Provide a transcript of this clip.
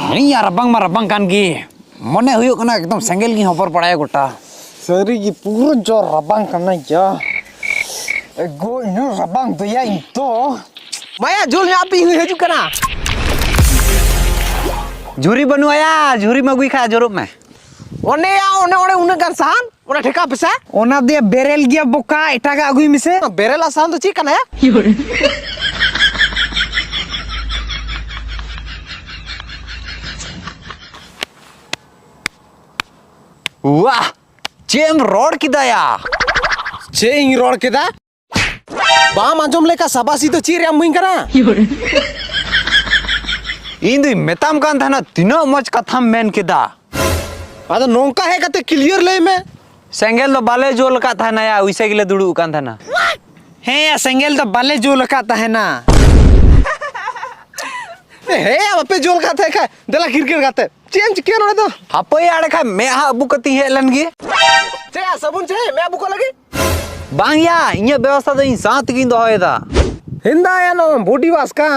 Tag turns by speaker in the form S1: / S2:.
S1: नहीं यार रबंग कान की मने हुयो कना एकदम सेंगेल की होपर पड़ाया गोटा
S2: सरी की पूरा जो रबंग करना क्या गो इन रबंग तो या इन तो
S3: माया झूल में आप ही हजू कना
S1: झुरी बनु आया झुरी में गुई खा जोरोब में
S3: ओने या ओने ओने उन्हें गन साहन ओने ठेका पैसा
S2: ओना दे बेरेल गया बोका एटागा अगुई मिसे
S3: बेरेल आसान तो ची कना या
S1: वाह चेम रोड किदाया
S3: चे इन रोड केदा बाम आंजम लेका सबासी तो चीर मुई कना
S1: इन दुई मेताम कान थाना तीनो मच कथाम मेन किदा
S3: आदो नोंका है कते क्लियर ले में
S1: सेंगेल तो बाले जोल का था ना या उइसे गिले दुड़ू कान था ना
S2: है या सेंगेल तो बाले जो लगाता है ना
S3: हे अब पे जोल का थे का दला क्रिकेट गाते चेंज के न तो
S1: हापे आड़े खा मैं हा अबू कती है लन गे
S3: चे सबुन चे मैं अबू को लगी
S1: बांग या इnya व्यवस्था तो इन साथ की दोहेदा
S3: हिंदा या नो बॉडी वाश का